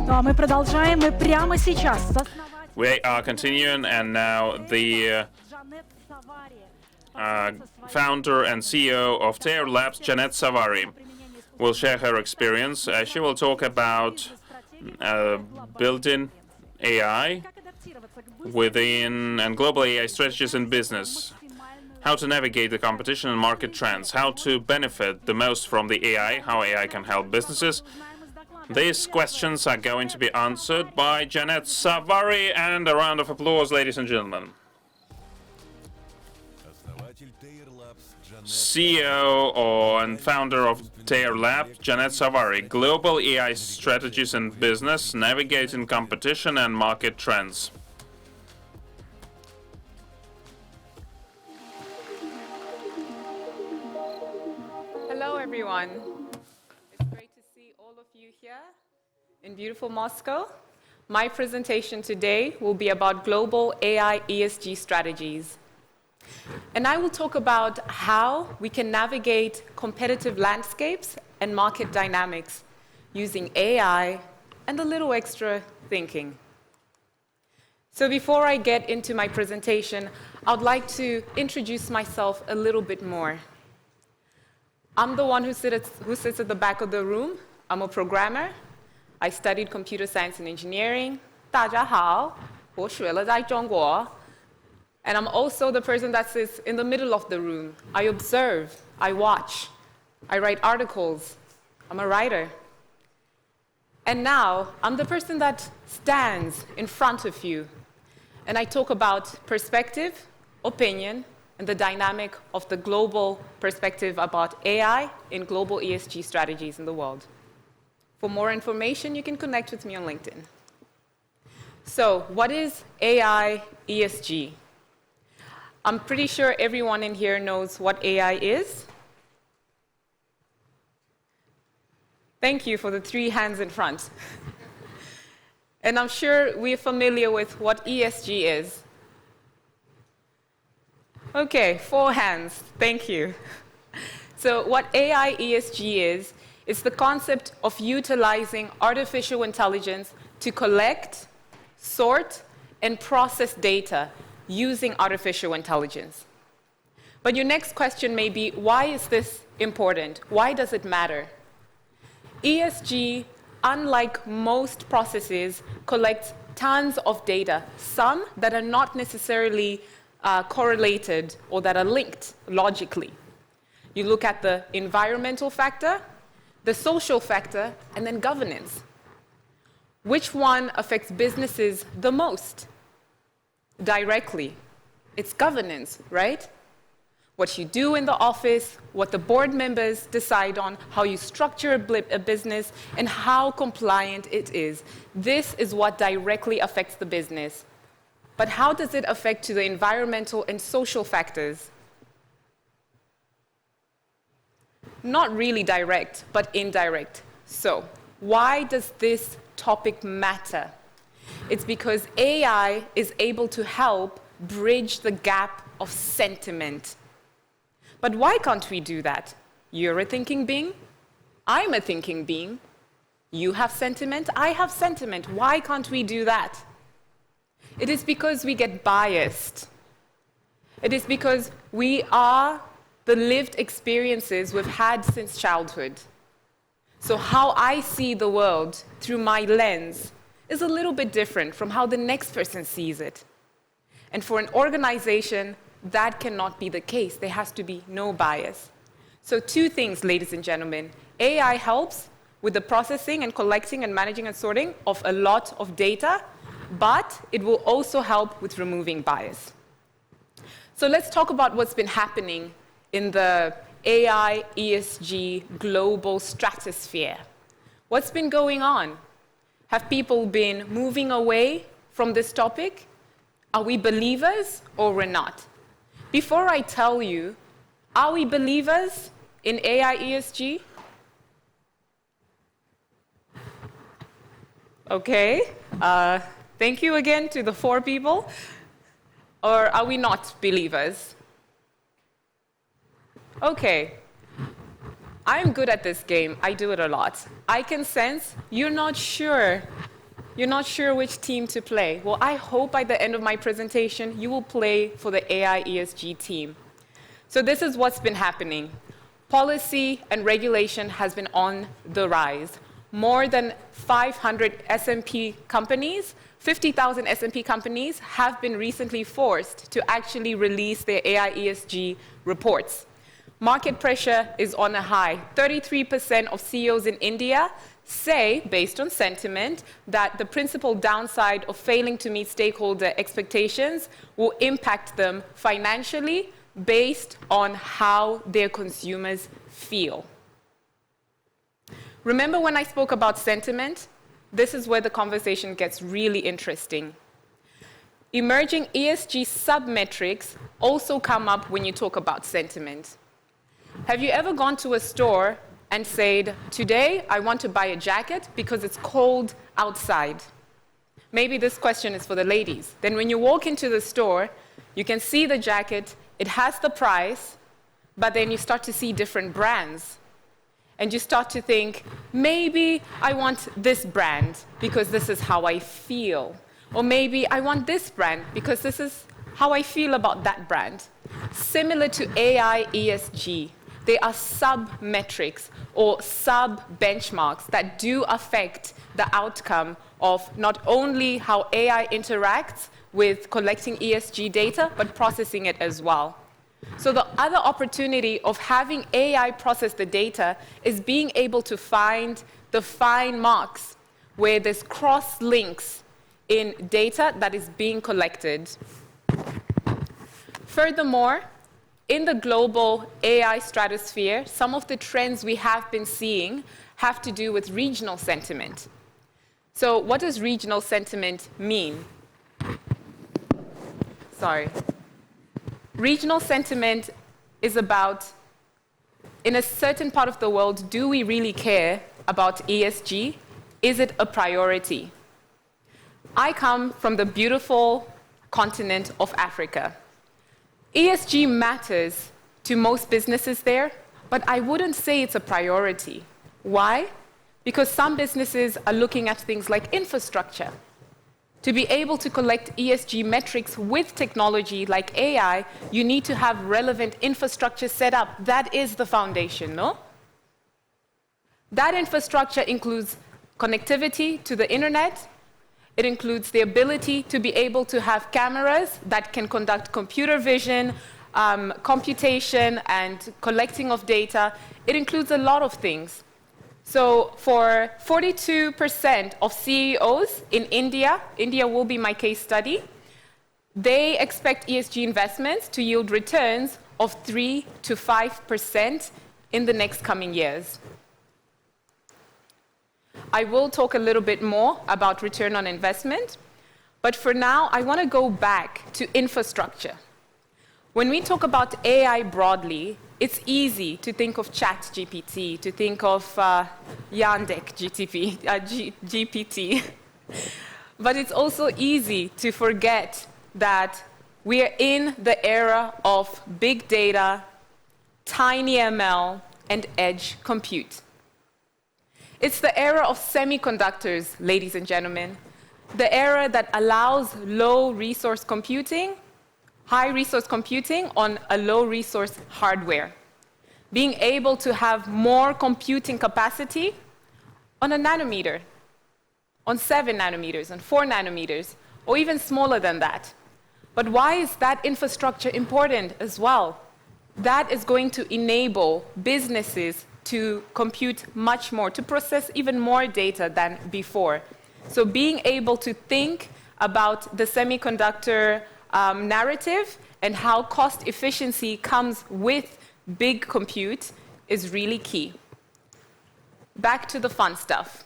Ну а мы продолжаем. Мы прямо сейчас. We are continuing, and now the founder and CEO of TAIR Labs, Sawari, will share her experience. She will talk about building AI within and global AI strategies in business, how to navigate the competition and market trends, how to benefit the most from the AI, how AI can help businesses. These questions are going to be answered by Sawari, and a round of applause, ladies and gentlemen. CEO and founder of TAIR Labs, Sawari, global AI strategies in business, navigating competition and market trends. Hello, everyone. It's great to see all of you here in beautiful Moscow. My presentation today will be about global AI ESG strategies. And I will talk about how we can navigate competitive landscapes and market dynamics using AI and a little extra thinking. So before I get into my presentation, I'd like to introduce myself a little bit more. I'm the one who sits at the back of the room. I'm a programmer. I studied computer science and engineering. 大家好，我学了在中国。And I'm also the person that sits in the middle of the room. I observe, I watch, I write articles. I'm a writer. And now, I'm the person that stands in front of you. And I talk about perspective, opinion, and the dynamic of the global perspective about AI in global ESG strategies in the world. For more information, you can connect with me on LinkedIn. So, what is AI ESG? I'm pretty sure everyone in here knows what AI is. Thank you for the 3 hands in front. And I'm sure we're familiar with what ESG is. Okay, 4 hands. Thank you. So what AI ESG is, it's the concept of utilizing artificial intelligence to collect, sort, and process data using artificial intelligence. But your next question may be, why is this important? Why does it matter? ESG, unlike most processes, collects tons of data, some that are not necessarily correlated or that are linked logically. You look at the environmental factor, the social factor, and then governance. Which one affects businesses the most? Directly. It's governance, right? What you do in the office, what the board members decide on, how you structure a business, and how compliant it is. This is what directly affects the business. But how does it affect to the environmental and social factors? Not really direct, but indirect. So, why does this topic matter? It's because AI is able to help bridge the gap of sentiment. But why can't we do that? You're a thinking being. I'm a thinking being. You have sentiment. I have sentiment. Why can't we do that? It is because we get biased. It is because we are the lived experiences we've had since childhood. So how I see the world through my lens is a little bit different from how the next person sees it. And for an organization, that cannot be the case. There has to be no bias. So 2 things, ladies and gentlemen. AI helps with the processing and collecting and managing and sorting of a lot of data, but it will also help with removing bias. So let's talk about what's been happening in the AI ESG global stratosphere. What's been going on? Have people been moving away from this topic? Are we believers or we're not? Before I tell you, are we believers in AI ESG? Okay. Thank you again to the 4 people. Or are we not believers? Okay. I'm good at this game. I do it a lot. I can sense you're not sure You're not sure which team to play. Well, I hope by the end of my presentation, you will play for the AI ESG team. So this is what's been happening. Policy and regulation has been on the rise. More than 500 S&P companies, 50,000 S&P companies have been recently forced to actually release their AI ESG reports. Market pressure is on a high. 33% of CEOs in India say, based on sentiment, that the principal downside of failing to meet stakeholder expectations will impact them financially based on how their consumers feel. Remember when I spoke about sentiment? This is where the conversation gets really interesting. Emerging ESG sub-metrics also come up when you talk about sentiment. Have you ever gone to a store and said, today I want to buy a jacket because it's cold outside? Maybe this question is for the ladies. Then when you walk into the store, you can see the jacket, it has the price, but then you start to see different brands. And you start to think, maybe I want this brand because this is how I feel. Or maybe I want this brand because this is how I feel about that brand. Similar to AI ESG, they are sub-metrics or sub-benchmarks that do affect the outcome of not only how AI interacts with collecting ESG data, but processing it as well. So the other opportunity of having AI process the data is being able to find the fine marks where there's cross-links in data that is being collected. Furthermore, in the global AI stratosphere, some of the trends we have been seeing have to do with regional sentiment. So what does regional sentiment mean? Sorry. Regional sentiment is about, in a certain part of the world, do we really care about ESG? Is it a priority? I come from the beautiful continent of Africa. ESG matters to most businesses there, but I wouldn't say it's a priority. Why? Because some businesses are looking at things like infrastructure. To be able to collect ESG metrics with technology like AI, you need to have relevant infrastructure set up. That is the foundation, no? That infrastructure includes connectivity to the internet. It includes the ability to be able to have cameras that can conduct computer vision, computation, and collecting of data. It includes a lot of things. So for 42% of CEOs in India, India will be my case study, they expect ESG investments to yield returns of 3 to 5% in the next coming years. I will talk a little bit more about return on investment, but for now, I want to go back to infrastructure. When we talk about AI broadly, it's easy to think of ChatGPT, to think of Yandex GPT. But it's also easy to forget that we are in the era of big data, tiny ML, and edge compute. It's the era of semiconductors, ladies and gentlemen, the era that allows low resource computing, high resource computing on a low resource hardware. Being able to have more computing capacity on a nanometer, on 7 nanometers, on 4 nanometers, or even smaller than that. But why is that infrastructure important as well? That is going to enable businesses to compute much more, to process even more data than before. So being able to think about the semiconductor narrative and how cost efficiency comes with big compute is really key. Back to the fun stuff.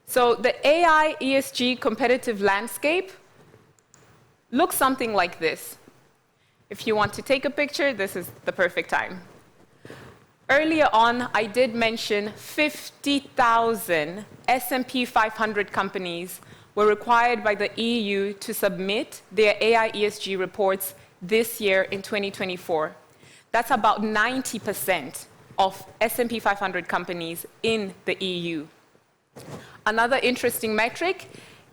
So the AI ESG competitive landscape looks something like this. If you want to take a picture, this is the perfect time. Earlier on, I did mention 50,000 S&P 500 companies were required by the EU to submit their AI ESG reports this year in 2024. That's about 90% of S&P 500 companies in the EU. Another interesting metric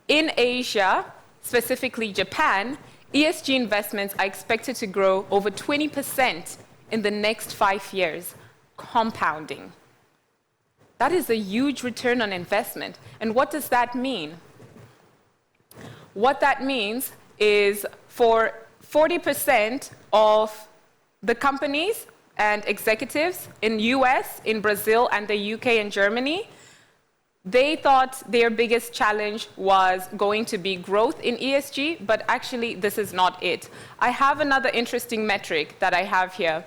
In Asia, specifically Japan, ESG investments are expected to grow over 20% in the next 5 years, compounding. That is a huge return on investment. And what does that mean? What that means is for 40% of the companies and executives in US, in Brazil, and the UK and Germany, they thought their biggest challenge was going to be growth in ESG, but actually this is not it. I have another interesting metric that I have here,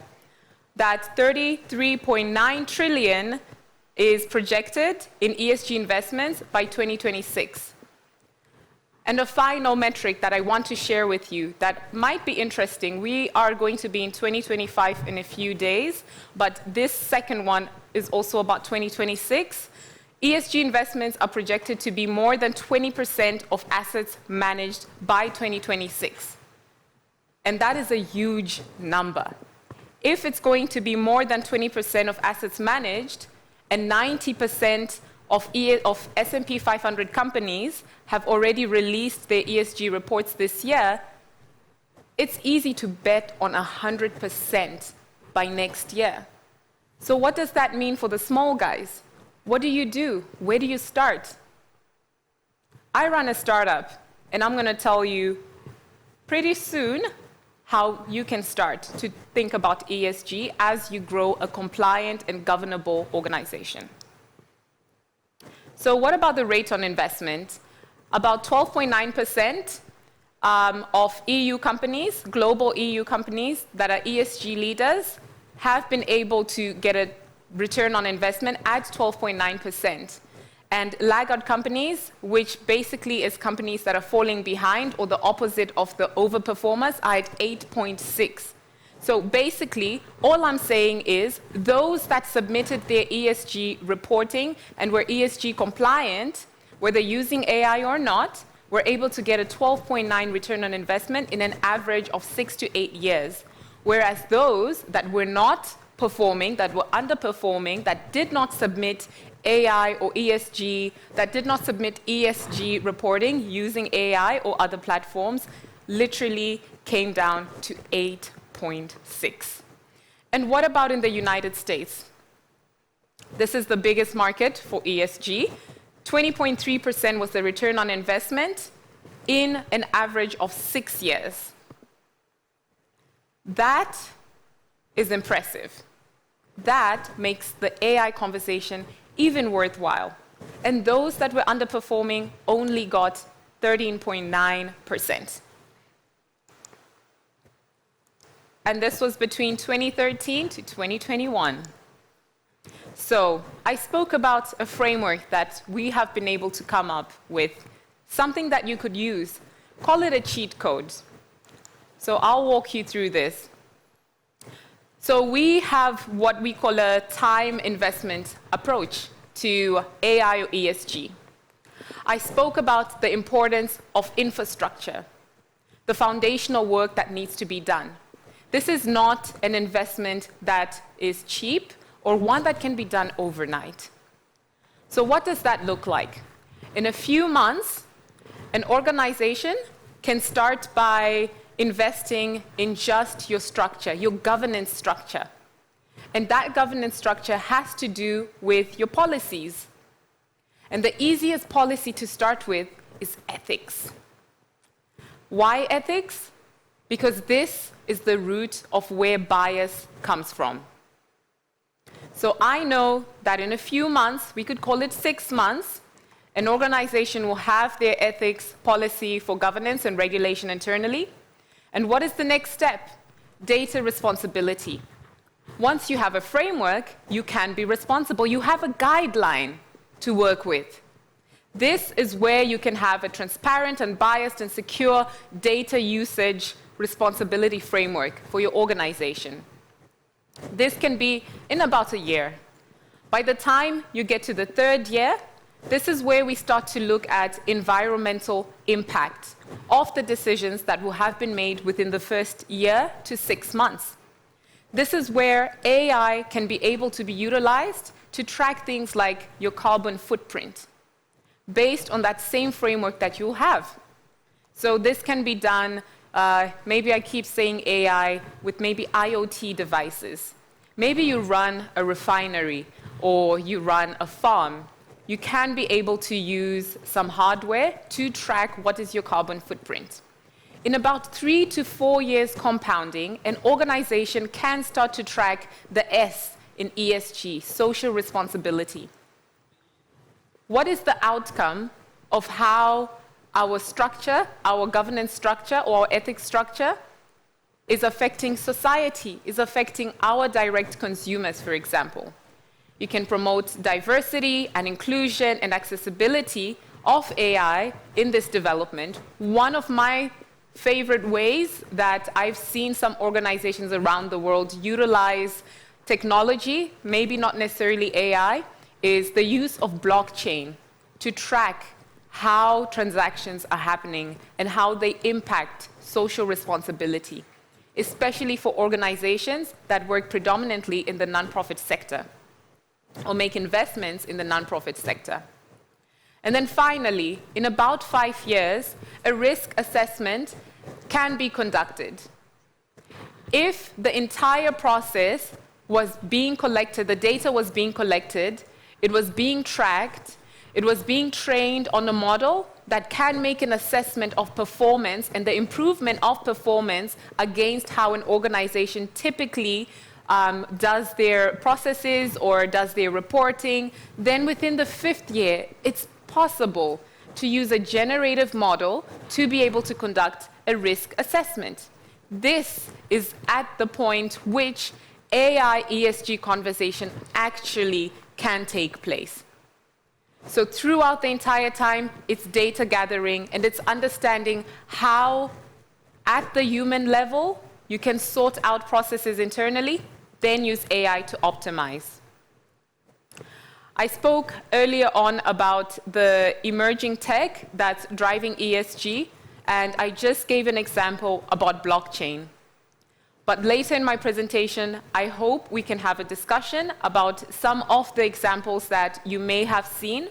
that 33.9 trillion is projected in ESG investments by 2026. And a final metric that I want to share with you that might be interesting, we are going to be in 2025 in a few days, but this second one is also about 2026. ESG investments are projected to be more than 20% of assets managed by 2026. And that is a huge number. If it's going to be more than 20% of assets managed, and 90% of S&P 500 companies have already released their ESG reports this year, it's easy to bet on 100% by next year. So what does that mean for the small guys? What do you do? Where do you start? I run a startup, and I'm going to tell you pretty soon how you can start to think about ESG as you grow a compliant and governable organization. So what about the rate on investment? About 12.9% of EU companies, global EU companies that are ESG leaders, have been able to get a return on investment at 12.9%. And laggard companies, which basically is companies that are falling behind or the opposite of the overperformers, are at 8.6. So basically, all I'm saying is those that submitted their ESG reporting and were ESG compliant, whether using AI or not, were able to get a 12.9 return on investment in an average of 6 to 8 years. Whereas those that were not performing, that were underperforming, that did not submit AI or ESG, that did not submit ESG reporting using AI or other platforms, literally came down to 8.6. And what about in the United States? This is the biggest market for ESG. 20.3% was the return on investment in an average of 6 years. That is impressive. That makes the AI conversation even worthwhile. And those that were underperforming only got 13.9%. And this was between 2013 to 2021. So I spoke about a framework that we have been able to come up with, something that you could use. Call it a cheat code. So I'll walk you through this. So we have what we call a time investment approach to AI or ESG. I spoke about the importance of infrastructure, the foundational work that needs to be done. This is not an investment that is cheap or one that can be done overnight. So what does that look like? In a few months, an organization can start by investing in just your structure, your governance structure. And that governance structure has to do with your policies. And the easiest policy to start with is ethics. Why ethics? Because this is the root of where bias comes from. So I know that in a few months, we could call it 6 months, an organization will have their ethics policy for governance and regulation internally. And what is the next step? Data responsibility. Once you have a framework, you can be responsible. You have a guideline to work with. This is where you can have a transparent, unbiased, and secure data usage responsibility framework for your organization. This can be in about a year. By the time you get to the 3rd year, this is where we start to look at environmental impact of the decisions that will have been made within the first year to 6 months. This is where AI can be able to be utilized to track things like your carbon footprint. based on that same framework that you'll have. So this can be done, maybe I keep saying AI, with maybe IoT devices. Maybe you run a refinery or you run a farm. You can be able to use some hardware to track what is your carbon footprint. In about 3 to 4 years compounding, an organization can start to track the S in ESG, social responsibility. What is the outcome of how our structure, our governance structure, or our ethics structure is affecting society, is affecting our direct consumers, for example? You can promote diversity and inclusion and accessibility of AI in this development. One of my favorite ways that I've seen some organizations around the world utilize technology, maybe not necessarily AI, is the use of blockchain to track how transactions are happening and how they impact social responsibility, especially for organizations that work predominantly in the nonprofit sector or make investments in the nonprofit sector. And then finally, in about 5 years, a risk assessment can be conducted. If the entire process was being collected, the data was being collected, it was being tracked, it was being trained on a model that can make an assessment of performance and the improvement of performance against how an organization typically does their processes or does their reporting, then within the 5th year, it's possible to use a generative model to be able to conduct a risk assessment. This is at the point which AI ESG conversation actually can take place. So throughout the entire time, it's data gathering and it's understanding how, at the human level, you can sort out processes internally, then use AI to optimize. I spoke earlier on about the emerging tech that's driving ESG, and I just gave an example about blockchain. But later in my presentation, I hope we can have a discussion about some of the examples that you may have seen.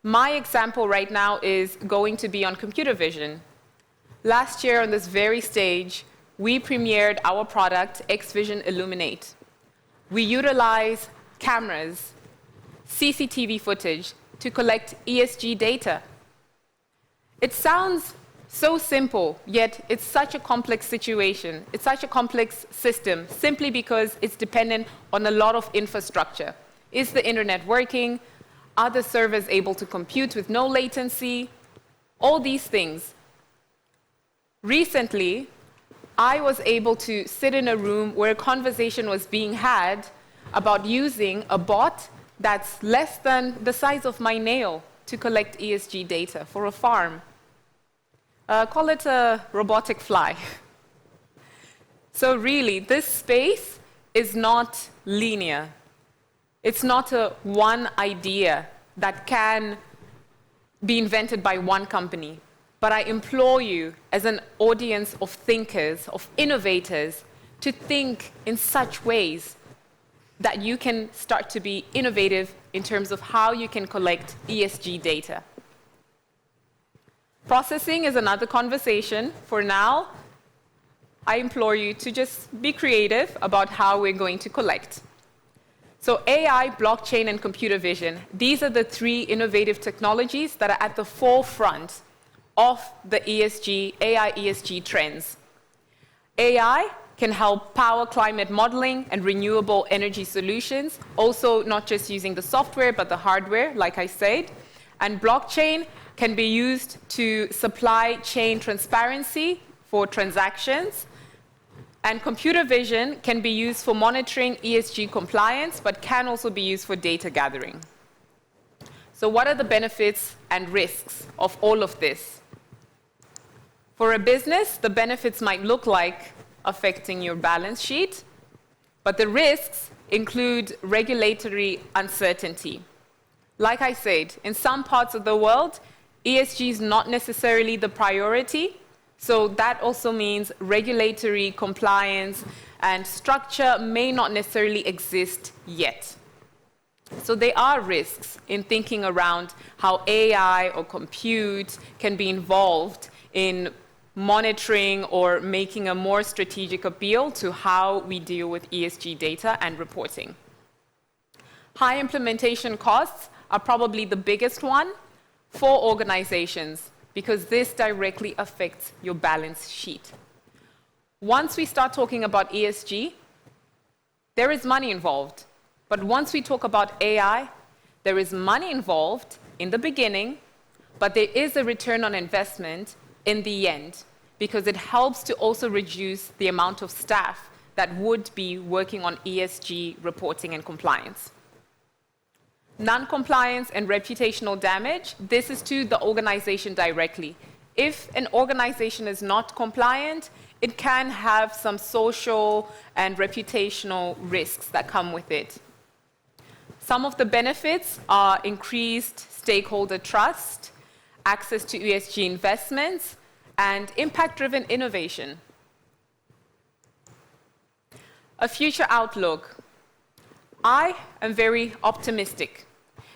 My example right now is going to be on computer vision. Last year on this very stage, we premiered our product, X-Vision Illuminate. We utilize cameras, CCTV footage to collect ESG data. It sounds so simple, yet it's such a complex situation. It's such a complex system simply because it's dependent on a lot of infrastructure. Is the internet working? Are the servers able to compute with no latency? All these things. Recently, I was able to sit in a room where a conversation was being had about using a bot that's less than the size of my nail to collect ESG data for a farm. Call it a robotic fly. So really, this space is not linear. It's not a one idea that can be invented by one company. But I implore you, as an audience of thinkers, of innovators, to think in such ways that you can start to be innovative in terms of how you can collect ESG data. Processing is another conversation. For now, I implore you to just be creative about how we're going to collect. So AI, blockchain, and computer vision, these are the 3 innovative technologies that are at the forefront of the ESG, AI ESG trends. AI can help power climate modeling and renewable energy solutions, also not just using the software, but the hardware, like I said. And blockchain can be used to supply chain transparency for transactions. And computer vision can be used for monitoring ESG compliance, but can also be used for data gathering. So what are the benefits and risks of all of this? For a business, the benefits might look like affecting your balance sheet, but the risks include regulatory uncertainty. Like I said, in some parts of the world, ESG is not necessarily the priority, so that also means regulatory compliance and structure may not necessarily exist yet. So there are risks in thinking around how AI or compute can be involved in monitoring or making a more strategic appeal to how we deal with ESG data and reporting. High implementation costs are probably the biggest one for organizations because this directly affects your balance sheet. Once we start talking about ESG, there is money involved. But once we talk about AI, there is money involved in the beginning, but there is a return on investment in the end, because it helps to also reduce the amount of staff that would be working on ESG reporting and compliance. Non-compliance and reputational damage, this is to the organization directly. If an organization is not compliant, it can have some social and reputational risks that come with it. Some of the benefits are increased stakeholder trust, access to ESG investments, and impact-driven innovation. A future outlook. I am very optimistic,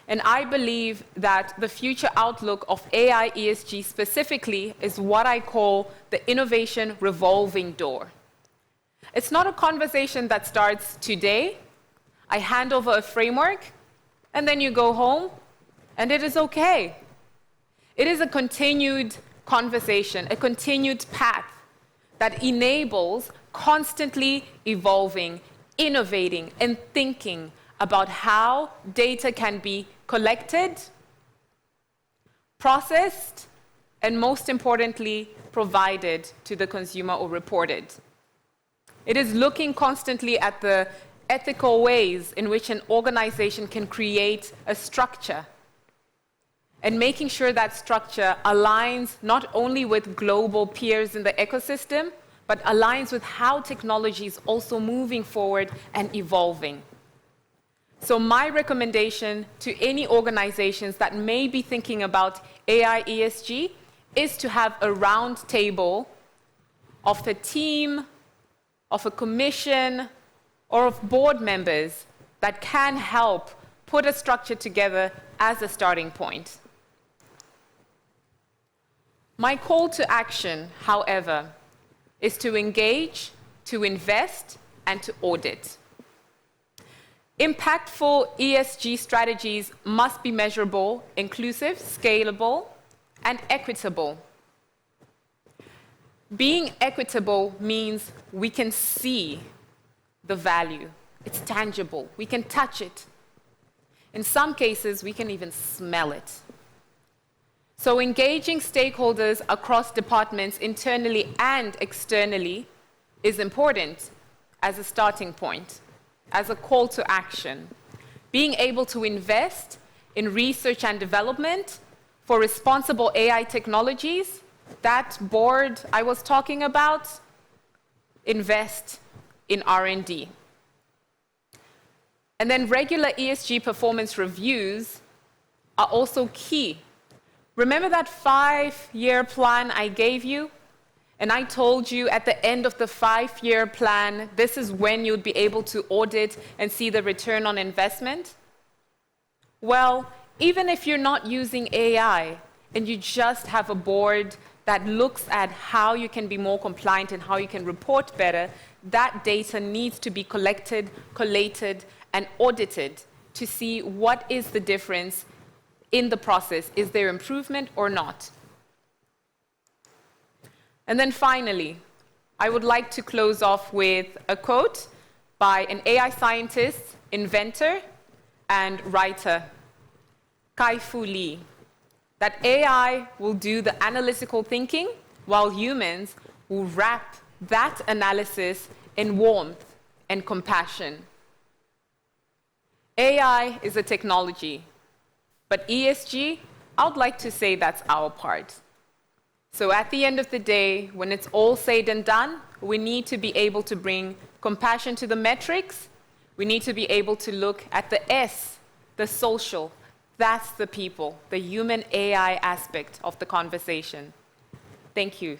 and I believe that the future outlook of AI ESG specifically is what I call the innovation revolving door. It's not a conversation that starts today. I hand over a framework, and then you go home, and it is okay. It is a continued conversation, a continued path that enables constantly evolving, innovating, and thinking about how data can be collected, processed, and most importantly, provided to the consumer or reported. It is looking constantly at the ethical ways in which an organization can create a structure and making sure that structure aligns not only with global peers in the ecosystem, but aligns with how technology is also moving forward and evolving. So my recommendation to any organizations that may be thinking about AI ESG is to have a round table of a team, of a commission, or of board members that can help put a structure together as a starting point. My call to action, however, is to engage, to invest, and to audit. Impactful ESG strategies must be measurable, inclusive, scalable, and equitable. Being equitable means we can see the value. It's tangible. We can touch it. In some cases, we can even smell it. So engaging stakeholders across departments, internally and externally, is important as a starting point, as a call to action. Being able to invest in research and development for responsible AI technologies, that board I was talking about, invest in R&D. And then regular ESG performance reviews are also key. Remember that 5-year plan I gave you? And I told you at the end of the 5-year plan, this is when you'd be able to audit and see the return on investment? Well, even if you're not using AI and you just have a board that looks at how you can be more compliant and how you can report better, that data needs to be collected, collated, and audited to see what is the difference in the process. Is there improvement or not? And then finally, I would like to close off with a quote by an AI scientist, inventor, and writer, Kai-Fu Lee, that AI will do the analytical thinking while humans will wrap that analysis in warmth and compassion. AI is a technology, but ESG, I would like to say that's our part. So at the end of the day, when it's all said and done, we need to be able to bring compassion to the metrics. We need to be able to look at the S, the social. That's the people, the human AI aspect of the conversation. Thank you.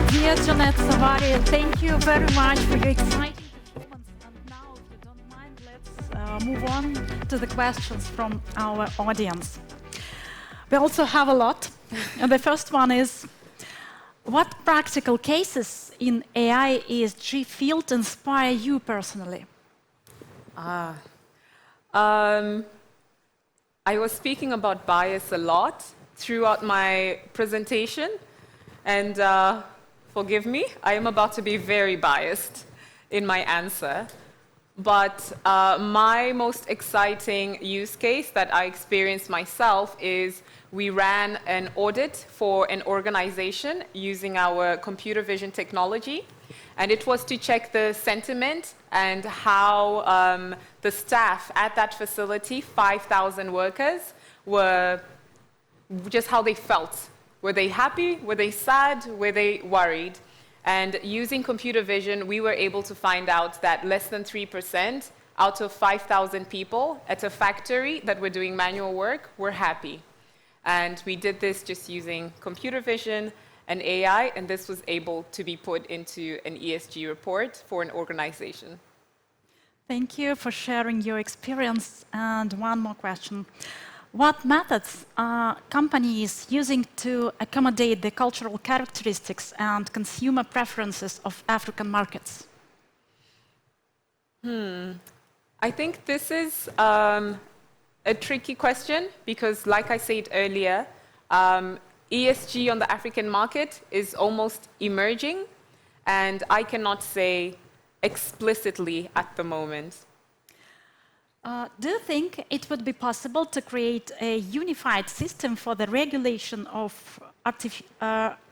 Dear Janet Sawari, thank you very much for your exciting performance. move on to the questions from our audience. We also have a lot. And the first one is, what practical cases in AI ESG field inspire you personally? I was speaking about bias a lot throughout my presentation, and forgive me, I am about to be very biased in my answer. But my most exciting use case that I experienced myself is we ran an audit for an organization using our computer vision technology. And it was to check the sentiment and how the staff at that facility, 5,000 workers, were just how they felt. Were they happy? Were they sad? Were they worried? And using computer vision, we were able to find out that less than 3% out of 5,000 people at a factory that were doing manual work were happy. And we did this just using computer vision and AI, and this was able to be put into an ESG report for an organization. Thank you for sharing your experience. And one more question. What methods are companies using to accommodate the cultural characteristics and consumer preferences of African markets? I think this is a tricky question because, like I said earlier, ESG on the African market is almost emerging, and I cannot say explicitly at the moment. Do you think it would be possible to create a unified system for the regulation of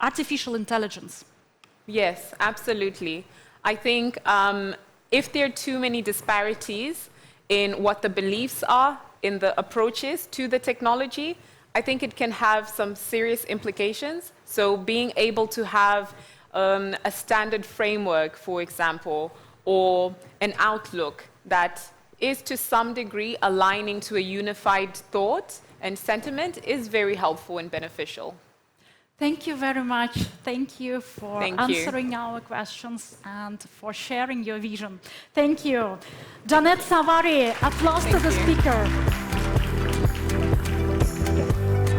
artificial intelligence? Yes, absolutely. I think if there are too many disparities in what the beliefs are, in the approaches to the technology, I think it can have some serious implications. So being able to have a standard framework, for example, or an outlook that is to some degree aligning to a unified thought and sentiment is very helpful and beneficial. Thank you very much. Thank you for answering our questions and for sharing your vision. Thank you. Janet Sawari, applause to the speaker.